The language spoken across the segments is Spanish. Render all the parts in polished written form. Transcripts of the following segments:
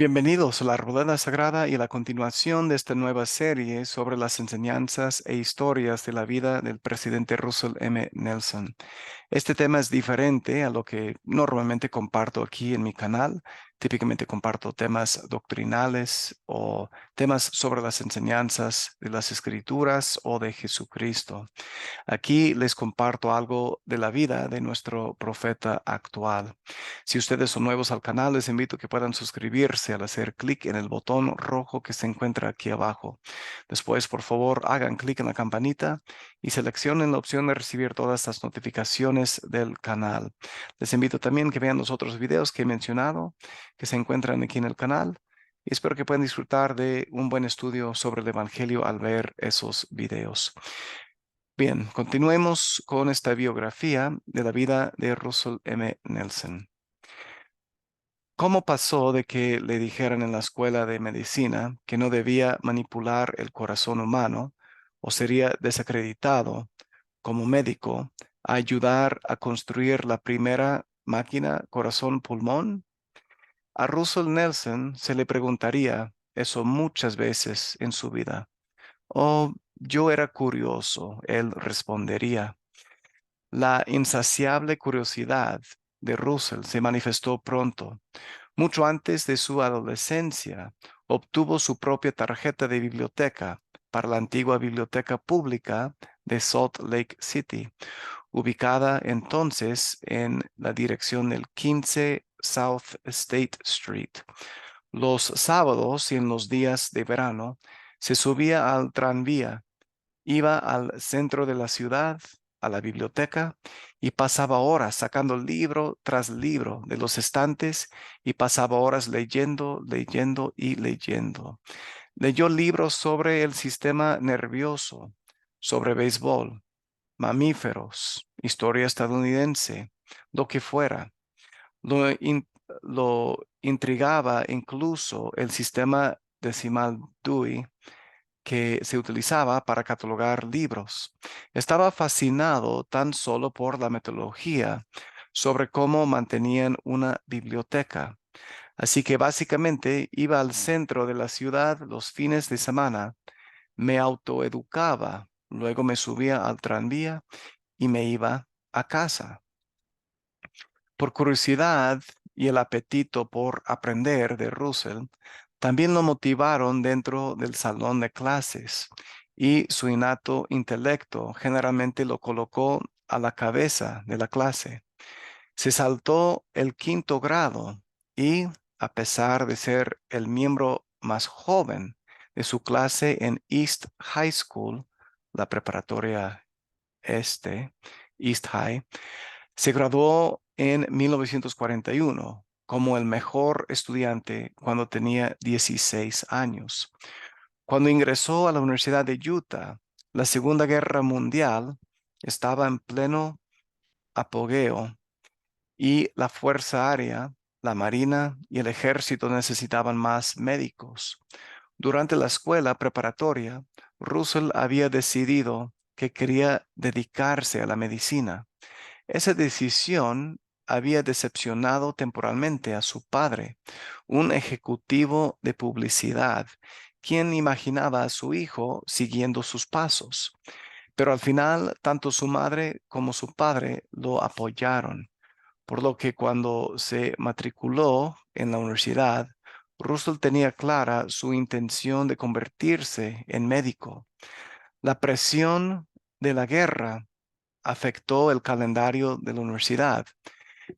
Bienvenidos a la Ruleta Sagrada y la continuación de esta nueva serie sobre las enseñanzas e historias de la vida del presidente Russell M. Nelson. Este tema es diferente a lo que normalmente comparto aquí en mi canal. Típicamente comparto temas doctrinales o temas sobre las enseñanzas de las Escrituras o de Jesucristo. Aquí les comparto algo de la vida de nuestro profeta actual. Si ustedes son nuevos al canal, les invito a que puedan suscribirse al hacer clic en el botón rojo que se encuentra aquí abajo. Después, por favor, hagan clic en la campanita y seleccionen la opción de recibir todas las notificaciones del canal. Les invito también que vean los otros videos que he mencionado, que se encuentran aquí en el canal. Y espero que puedan disfrutar de un buen estudio sobre el Evangelio al ver esos videos. Bien, continuemos con esta biografía de la vida de Russell M. Nelson. ¿Cómo pasó de que le dijeran en la escuela de medicina que no debía manipular el corazón humano o sería desacreditado como médico a ayudar a construir la primera máquina corazón-pulmón? A Russell Nelson se le preguntaría eso muchas veces en su vida. Oh, yo era curioso, él respondería. La insaciable curiosidad de Russell se manifestó pronto. Mucho antes de su adolescencia, obtuvo su propia tarjeta de biblioteca para la antigua biblioteca pública de Salt Lake City, ubicada entonces en la dirección del 15 South State Street. Los sábados y en los días de verano se subía al tranvía. Iba al centro de la ciudad, a la biblioteca, y pasaba horas sacando libro tras libro de los estantes y pasaba horas leyendo, leyendo y leyendo. Leyó libros sobre el sistema nervioso, sobre béisbol, mamíferos, historia estadounidense, lo que fuera. Lo, in- lo intrigaba incluso el sistema decimal Dewey que se utilizaba para catalogar libros. Estaba fascinado tan solo por la metodología sobre cómo mantenían una biblioteca. Así que básicamente iba al centro de la ciudad los fines de semana, me autoeducaba, luego me subía al tranvía y me iba a casa. Por curiosidad y el apetito por aprender de Russell, también lo motivaron dentro del salón de clases y su innato intelecto generalmente lo colocó a la cabeza de la clase. Se saltó el quinto grado y, a pesar de ser el miembro más joven de su clase en East High School, la preparatoria East High, se graduó en 1941 como el mejor estudiante cuando tenía 16 años. Cuando ingresó a la Universidad de Utah, la Segunda Guerra Mundial estaba en pleno apogeo y la Fuerza Aérea, la Marina y el Ejército necesitaban más médicos. Durante la escuela preparatoria, Russell había decidido que quería dedicarse a la medicina. Esa decisión había decepcionado temporalmente a su padre, un ejecutivo de publicidad, quien imaginaba a su hijo siguiendo sus pasos. Pero al final, tanto su madre como su padre lo apoyaron, por lo que cuando se matriculó en la universidad, Russell tenía clara su intención de convertirse en médico. La presión de la guerra afectó el calendario de la universidad,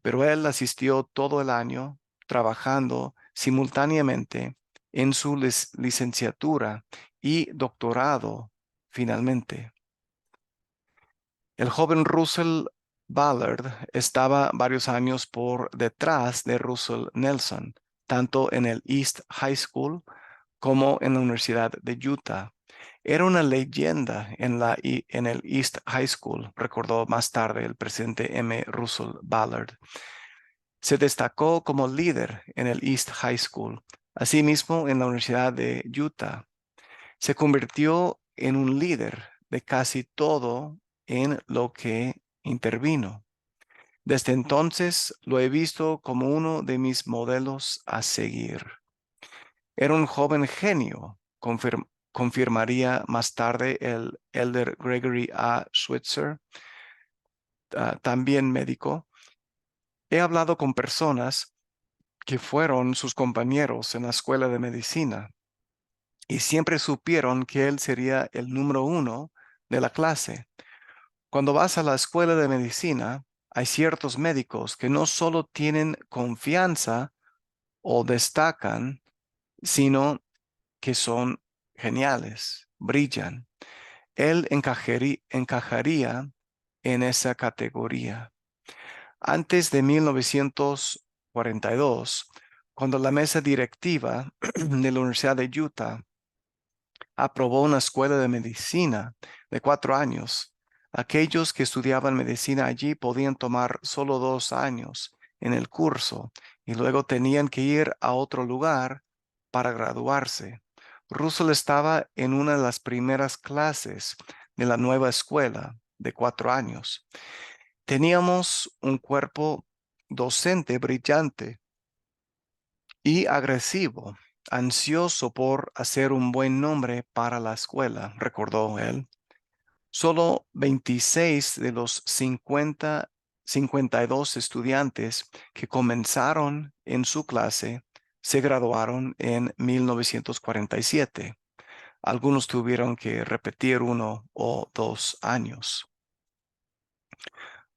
pero él asistió todo el año trabajando simultáneamente en su licenciatura y doctorado finalmente. El joven Russell Ballard estaba varios años por detrás de Russell Nelson, tanto en el East High School como en la Universidad de Utah. Era una leyenda en el East High School, recordó más tarde el presidente M. Russell Ballard. Se destacó como líder en el East High School, asimismo en la Universidad de Utah. Se convirtió en un líder de casi todo en lo que intervino. Desde entonces lo he visto como uno de mis modelos a seguir. Era un joven genio, confirmaría más tarde el elder Gregory A. Switzer, también médico. He hablado con personas que fueron sus compañeros en la escuela de medicina y siempre supieron que él sería el número uno de la clase. Cuando vas a la escuela de medicina, hay ciertos médicos que no solo tienen confianza o destacan, sino que son geniales, brillan. Él encajaría en esa categoría. Antes de 1942, cuando la mesa directiva de la Universidad de Utah aprobó una escuela de medicina de 4 años, aquellos que estudiaban medicina allí podían tomar solo 2 años en el curso y luego tenían que ir a otro lugar para graduarse. Russell estaba en una de las primeras clases de la nueva escuela de 4 años. Teníamos un cuerpo docente brillante y agresivo, ansioso por hacer un buen nombre para la escuela, recordó él. Solo 26 de los 52 estudiantes que comenzaron en su clase se graduaron en 1947. Algunos tuvieron que repetir 1 o 2 años.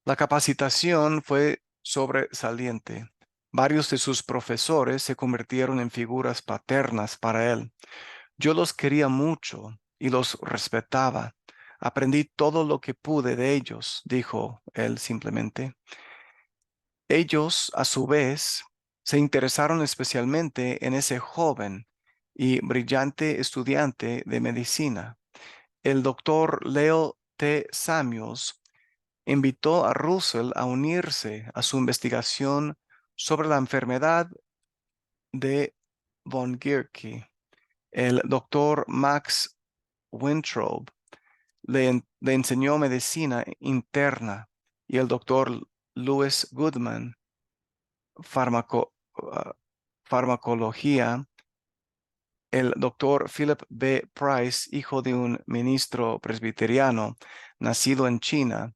La capacitación fue sobresaliente. Varios de sus profesores se convirtieron en figuras paternas para él. Yo los quería mucho y los respetaba. Aprendí todo lo que pude de ellos, dijo él simplemente. Ellos, a su vez, se interesaron especialmente en ese joven y brillante estudiante de medicina. El doctor Leo T. Samuels invitó a Russell a unirse a su investigación sobre la enfermedad de von Guericke. El doctor Max Wintrob le enseñó medicina interna y el doctor Louis Goodman farmacología. El doctor Philip B. Price, hijo de un ministro presbiteriano nacido en China,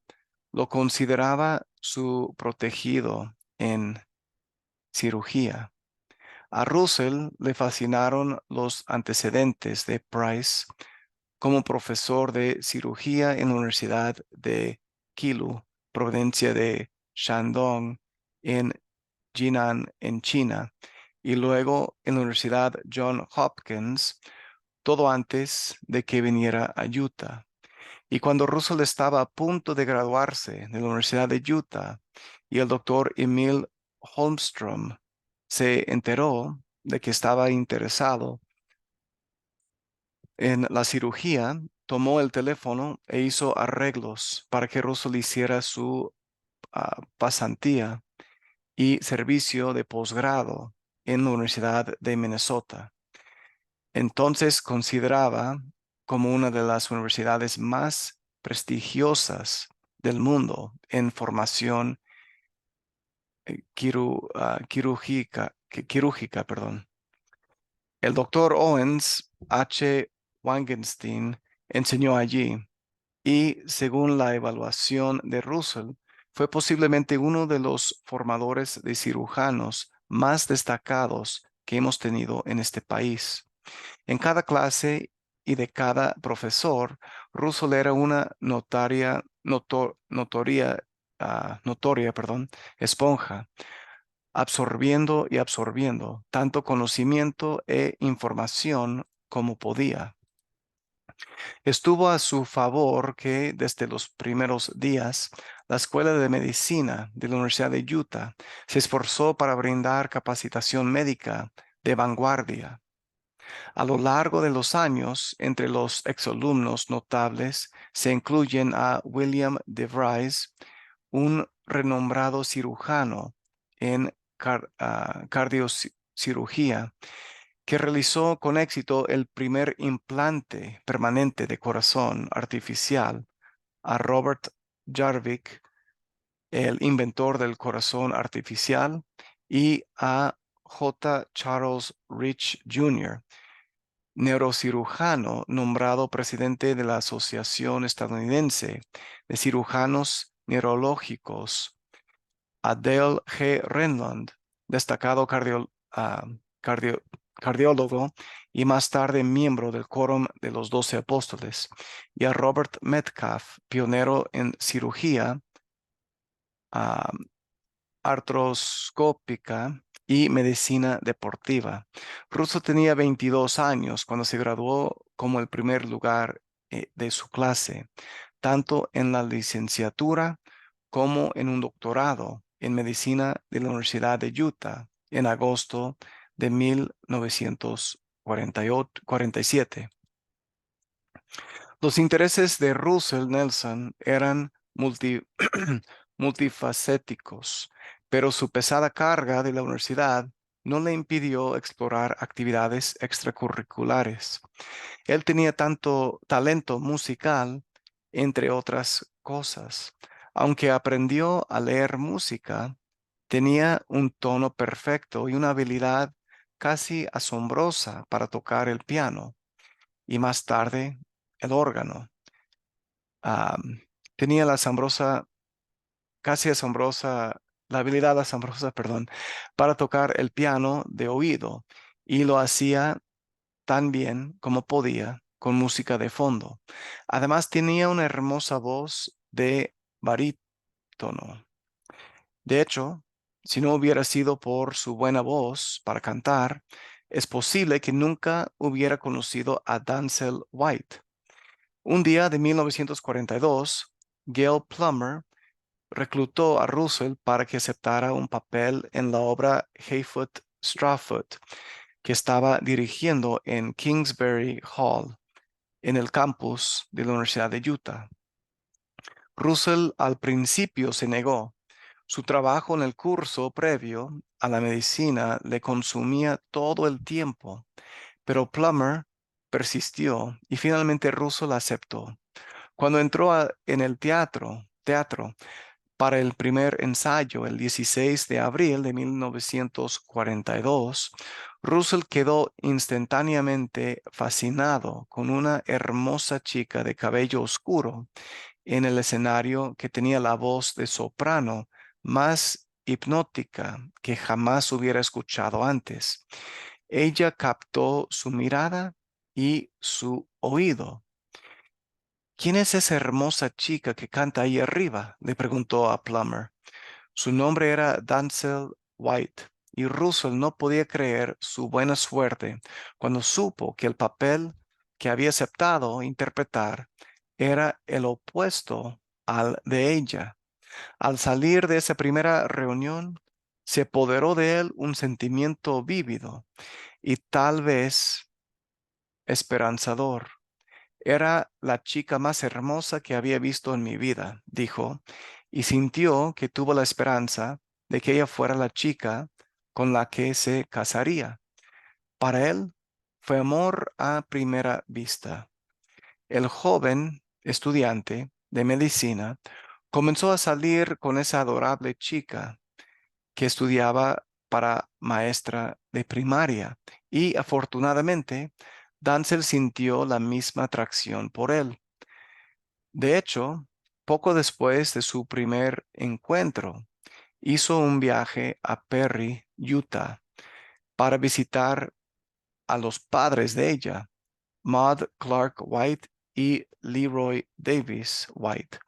lo consideraba su protegido en cirugía. A Russell le fascinaron los antecedentes de Price como profesor de cirugía en la Universidad de Kilu, provincia de Shandong, en Jinan, en China, y luego en la Universidad Johns Hopkins, todo antes de que viniera a Utah. Y cuando Russell estaba a punto de graduarse de la Universidad de Utah y el doctor Emil Holmstrom se enteró de que estaba interesado en la cirugía, tomó el teléfono e hizo arreglos para que Russell hiciera su pasantía y servicio de posgrado en la Universidad de Minnesota. Entonces consideraba como una de las universidades más prestigiosas del mundo en formación quirúrgica, perdón. El doctor Owens H. Wangenstein enseñó allí y, según la evaluación de Russell, fue posiblemente uno de los formadores de cirujanos más destacados que hemos tenido en este país. En cada clase y de cada profesor, Russell era una notoria, esponja, absorbiendo y absorbiendo tanto conocimiento e información como podía. Estuvo a su favor que desde los primeros días la Escuela de Medicina de la Universidad de Utah se esforzó para brindar capacitación médica de vanguardia. A lo largo de los años, entre los exalumnos notables se incluyen a William DeVries, un renombrado cirujano en cardiocirugía, que realizó con éxito el primer implante permanente de corazón artificial, a Robert Jarvik, el inventor del corazón artificial, y a J. Charles Rich Jr., neurocirujano nombrado presidente de la Asociación Estadounidense de Cirujanos Neurológicos; Adele G. Renlund, destacado cardio- cardiólogo y más tarde miembro del Quórum de los 12 Apóstoles; y a Robert Metcalf, pionero en cirugía ah, artroscópica y medicina deportiva. Russo tenía 22 años cuando se graduó como el primer lugar de su clase, tanto en la licenciatura como en un doctorado en medicina de la Universidad de Utah en agosto de 1947. Los intereses de Russell Nelson eran multifacéticos, pero su pesada carga de la universidad no le impidió explorar actividades extracurriculares. Él tenía tanto talento musical, entre otras cosas. Aunque aprendió a leer música, tenía un tono perfecto y una habilidad casi asombrosa para tocar el piano y más tarde el órgano. Am, Tenía casi asombrosa, la habilidad asombrosa, perdón, para tocar el piano de oído y lo hacía tan bien como podía con música de fondo. Además tenía una hermosa voz de barítono. De hecho, si no hubiera sido por su buena voz para cantar, es posible que nunca hubiera conocido a Denzel White. Un día de 1942, Gail Plummer reclutó a Russell para que aceptara un papel en la obra Hayfoot Strawfoot, que estaba dirigiendo en Kingsbury Hall, en el campus de la Universidad de Utah. Russell al principio se negó. Su trabajo en el curso previo a la medicina le consumía todo el tiempo, pero Plummer persistió y finalmente Russell aceptó. Cuando entró en el teatro para el primer ensayo el 16 de abril de 1942, Russell quedó instantáneamente fascinado con una hermosa chica de cabello oscuro en el escenario que tenía la voz de soprano más hipnótica que jamás hubiera escuchado antes. Ella captó su mirada y su oído. ¿Quién es esa hermosa chica que canta ahí arriba?, le preguntó a Plummer. Su nombre era Denzel White, y Russell no podía creer su buena suerte cuando supo que el papel que había aceptado interpretar era el opuesto al de ella. Al salir de esa primera reunión, se apoderó de él un sentimiento vívido y tal vez esperanzador. Era la chica más hermosa que había visto en mi vida, dijo, y sintió que tuvo la esperanza de que ella fuera la chica con la que se casaría. Para él fue amor a primera vista. El joven estudiante de medicina comenzó a salir con esa adorable chica que estudiaba para maestra de primaria y afortunadamente Danzel sintió la misma atracción por él. De hecho, poco después de su primer encuentro, hizo un viaje a Perry, Utah, para visitar a los padres de ella, Maud Clark White y Leroy Davis White.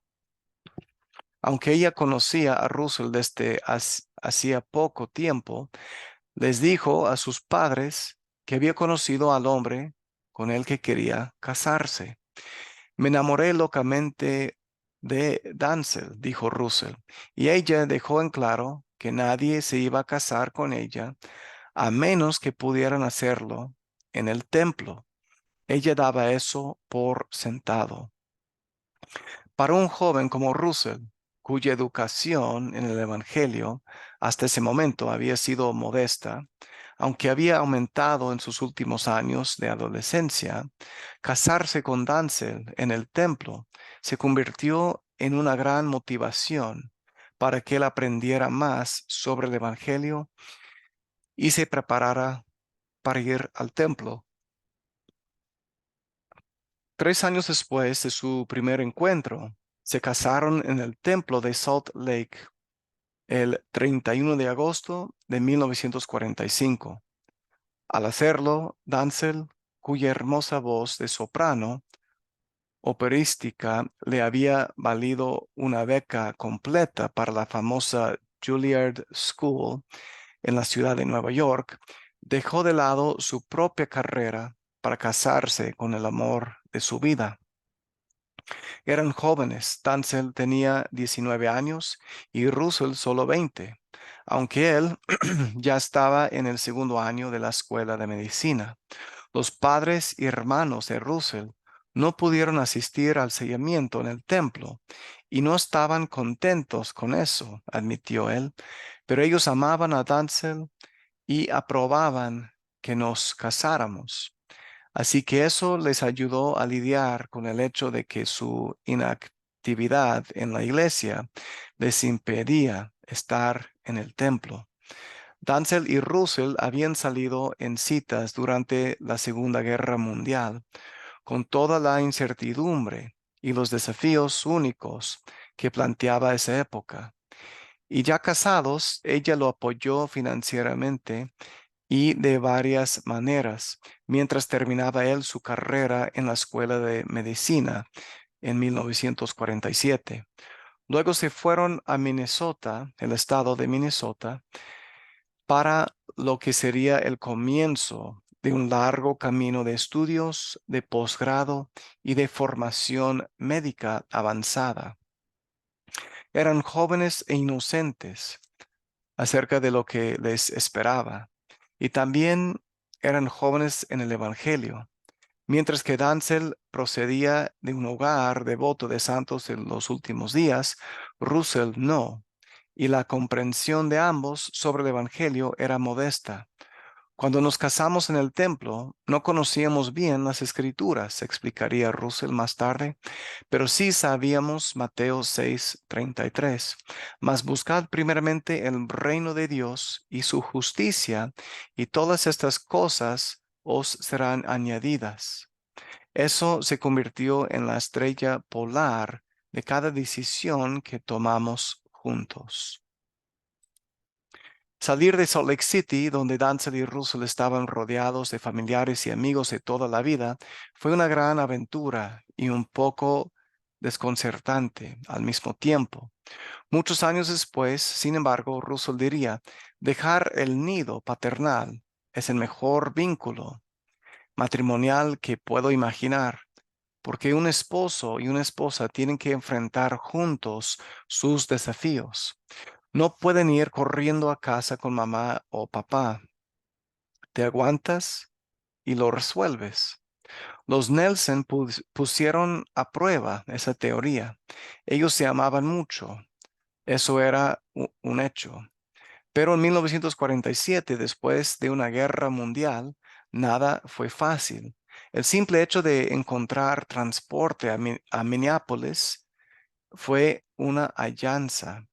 Aunque ella conocía a Russell desde hacía poco tiempo, les dijo a sus padres que había conocido al hombre con el que quería casarse. Me enamoré locamente de Denzel, dijo Russell, y ella dejó en claro que nadie se iba a casar con ella a menos que pudieran hacerlo en el templo. Ella daba eso por sentado. Para un joven como Russell, cuya educación en el Evangelio hasta ese momento había sido modesta, aunque había aumentado en sus últimos años de adolescencia, casarse con Denzel en el templo se convirtió en una gran motivación para que él aprendiera más sobre el Evangelio y se preparara para ir al templo. 3 años después de su primer encuentro, se casaron en el templo de Salt Lake el 31 de agosto de 1945. Al hacerlo, Danzel, cuya hermosa voz de soprano operística le había valido una beca completa para la famosa Juilliard School en la ciudad de Nueva York, dejó de lado su propia carrera para casarse con el amor de su vida. Eran jóvenes. Danzel tenía 19 años y Russell solo 20, aunque él ya estaba en el segundo año de la escuela de medicina. Los padres y hermanos de Russell no pudieron asistir al sellamiento en el templo y no estaban contentos con eso, admitió él, pero ellos amaban a Danzel y aprobaban que nos casáramos. Así que eso les ayudó a lidiar con el hecho de que su inactividad en la iglesia les impedía estar en el templo. Danzel y Russell habían salido en citas durante la Segunda Guerra Mundial, con toda la incertidumbre y los desafíos únicos que planteaba esa época. Y ya casados, ella lo apoyó financieramente y de varias maneras, mientras terminaba él su carrera en la Escuela de Medicina en 1947. Luego se fueron a Minnesota, el estado de Minnesota, para lo que sería el comienzo de un largo camino de estudios, de posgrado y de formación médica avanzada. Eran jóvenes e inocentes acerca de lo que les esperaba, y también eran jóvenes en el Evangelio. Mientras que Danzel procedía de un hogar devoto de santos en los últimos días, Russell no, y la comprensión de ambos sobre el Evangelio era modesta. Cuando nos casamos en el templo, no conocíamos bien las escrituras, explicaría Russell más tarde, pero sí sabíamos Mateo 6:33. Mas buscad primeramente el reino de Dios y su justicia, y todas estas cosas os serán añadidas. Eso se convirtió en la estrella polar de cada decisión que tomamos juntos. Salir de Salt Lake City, donde Danzel y Russell estaban rodeados de familiares y amigos de toda la vida, fue una gran aventura y un poco desconcertante al mismo tiempo. Muchos años después, sin embargo, Russell diría, dejar el nido paternal es el mejor vínculo matrimonial que puedo imaginar, porque un esposo y una esposa tienen que enfrentar juntos sus desafíos. No pueden ir corriendo a casa con mamá o papá. Te aguantas y lo resuelves. Los Nelson pusieron a prueba esa teoría. Ellos se amaban mucho. Eso era un hecho. Pero en 1947, después de una guerra mundial, nada fue fácil. El simple hecho de encontrar transporte a Minneapolis fue una hallanza.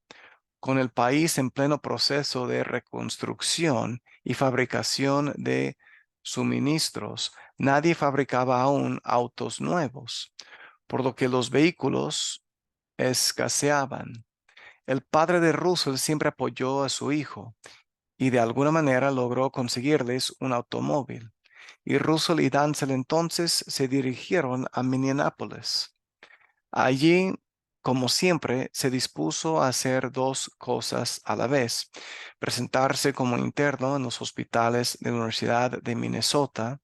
Con el país en pleno proceso de reconstrucción y fabricación de suministros, nadie fabricaba aún autos nuevos, por lo que los vehículos escaseaban. El padre de Russell siempre apoyó a su hijo y de alguna manera logró conseguirles un automóvil. Y Russell y Danzel entonces se dirigieron a Minneapolis. Allí, como siempre, se dispuso a hacer dos cosas a la vez: presentarse como interno en los hospitales de la Universidad de Minnesota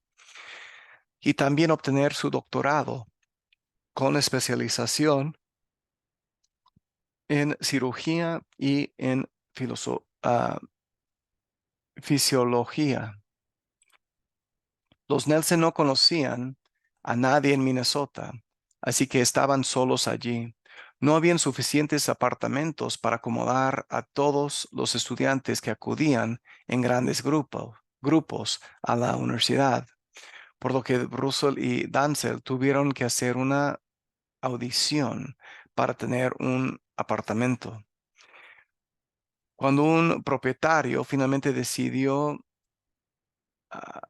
y también obtener su doctorado con especialización en cirugía y en fisiología. Los Nelson no conocían a nadie en Minnesota, así que estaban solos allí. No habían suficientes apartamentos para acomodar a todos los estudiantes que acudían en grandes grupos a la universidad, por lo que Russell y Danzel tuvieron que hacer una audición para tener un apartamento. Cuando un propietario finalmente decidió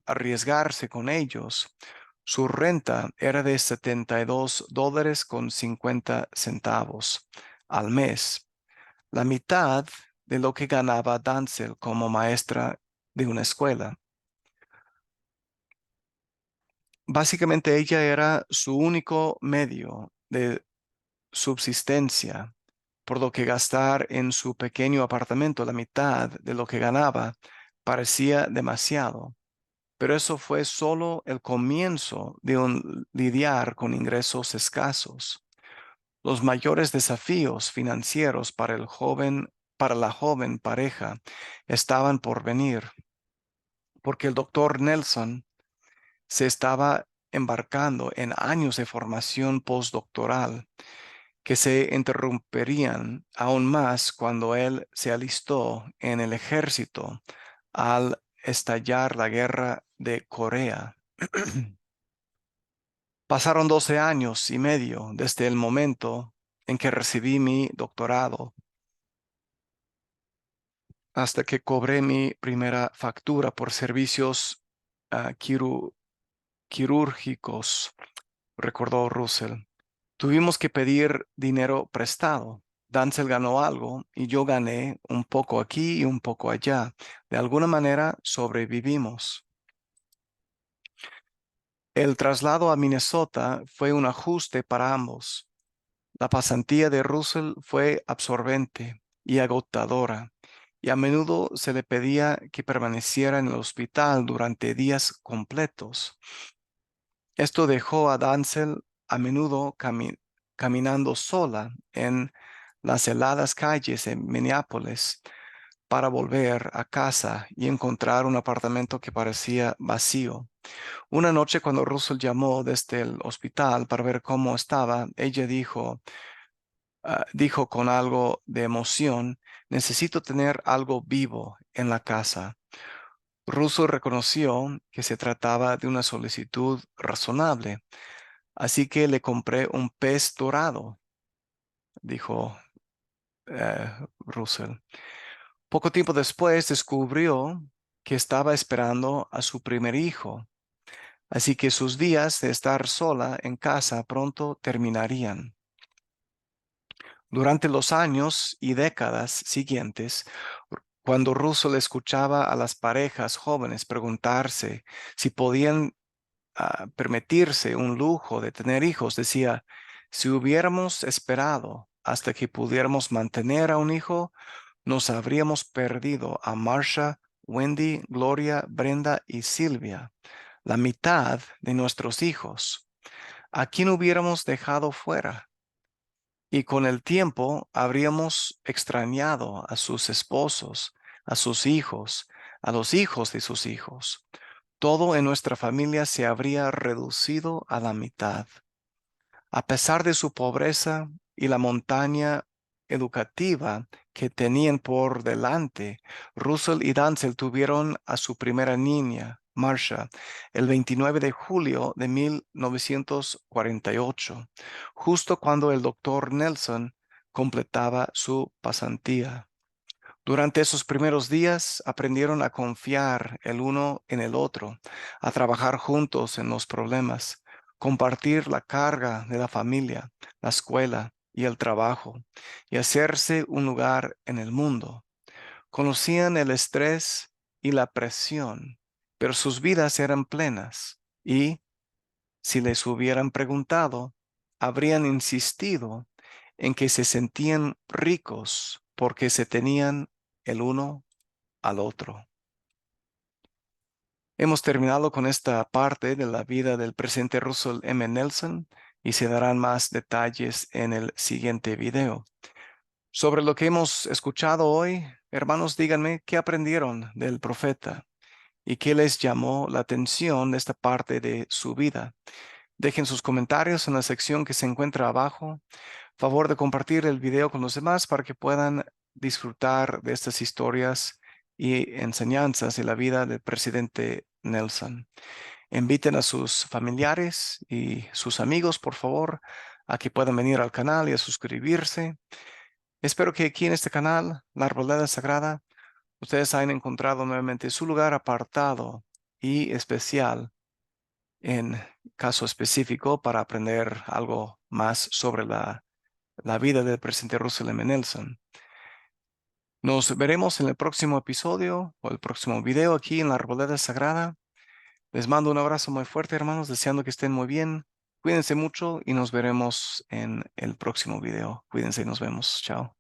arriesgarse con ellos. Su renta era de $72.50 al mes, la mitad de lo que ganaba Danzel como maestra de una escuela. Básicamente ella era su único medio de subsistencia, por lo que gastar en su pequeño apartamento la mitad de lo que ganaba parecía demasiado. Pero eso fue solo el comienzo de un lidiar con ingresos escasos. Los mayores desafíos financieros para la joven pareja estaban por venir, porque el doctor Nelson se estaba embarcando en años de formación postdoctoral que se interrumpirían aún más cuando él se alistó en el ejército al estallar la guerra de Corea. Pasaron 12 años y medio desde el momento en que recibí mi doctorado hasta que cobré mi primera factura por servicios ah, quiru- quirúrgicos, recordó Russell. Tuvimos que pedir dinero prestado. Danzel ganó algo y yo gané un poco aquí y un poco allá. De alguna manera sobrevivimos. El traslado a Minnesota fue un ajuste para ambos. La pasantía de Russell fue absorbente y agotadora, y a menudo se le pedía que permaneciera en el hospital durante días completos. Esto dejó a Danzel a menudo caminando sola en las heladas calles de Minneapolis para volver a casa y encontrar un apartamento que parecía vacío. Una noche cuando Russell llamó desde el hospital para ver cómo estaba, ella dijo con algo de emoción, necesito tener algo vivo en la casa. Russell reconoció que se trataba de una solicitud razonable. Así que le compré un pez dorado, dijo Russell. Poco tiempo después descubrió que estaba esperando a su primer hijo, así que sus días de estar sola en casa pronto terminarían. Durante los años y décadas siguientes, cuando Russell escuchaba a las parejas jóvenes preguntarse si podían permitirse un lujo de tener hijos, decía, si hubiéramos esperado hasta que pudiéramos mantener a un hijo, nos habríamos perdido a Marsha, Wendy, Gloria, Brenda y Silvia, la mitad de nuestros hijos. ¿A quién hubiéramos dejado fuera? Y con el tiempo habríamos extrañado a sus esposos, a sus hijos, a los hijos de sus hijos. Todo en nuestra familia se habría reducido a la mitad. A pesar de su pobreza y la montaña educativa que tenían por delante, Russell y Danzel tuvieron a su primera niña, Marsha, el 29 de julio de 1948, justo cuando el doctor Nelson completaba su pasantía. Durante esos primeros días aprendieron a confiar el uno en el otro, a trabajar juntos en los problemas, compartir la carga de la familia, la escuela y el trabajo, y hacerse un lugar en el mundo. Conocían el estrés y la presión, pero sus vidas eran plenas y, si les hubieran preguntado, habrían insistido en que se sentían ricos porque se tenían el uno al otro. Hemos terminado con esta parte de la vida del presidente Russell M. Nelson y se darán más detalles en el siguiente video. Sobre lo que hemos escuchado hoy, hermanos, díganme qué aprendieron del profeta y qué les llamó la atención de esta parte de su vida. Dejen sus comentarios en la sección que se encuentra abajo. Favor de compartir el video con los demás para que puedan disfrutar de estas historias y enseñanzas de la vida del presidente Nelson. Inviten a sus familiares y sus amigos, por favor, a que puedan venir al canal y a suscribirse. Espero que aquí en este canal, La Arboleda Sagrada, ustedes hayan encontrado nuevamente su lugar apartado y especial en caso específico para aprender algo más sobre la vida del presidente Russell M. Nelson. Nos veremos en el próximo episodio o el próximo video aquí en la Arboleda Sagrada. Les mando un abrazo muy fuerte, hermanos, deseando que estén muy bien. Cuídense mucho y nos veremos en el próximo video. Cuídense y nos vemos. Chao.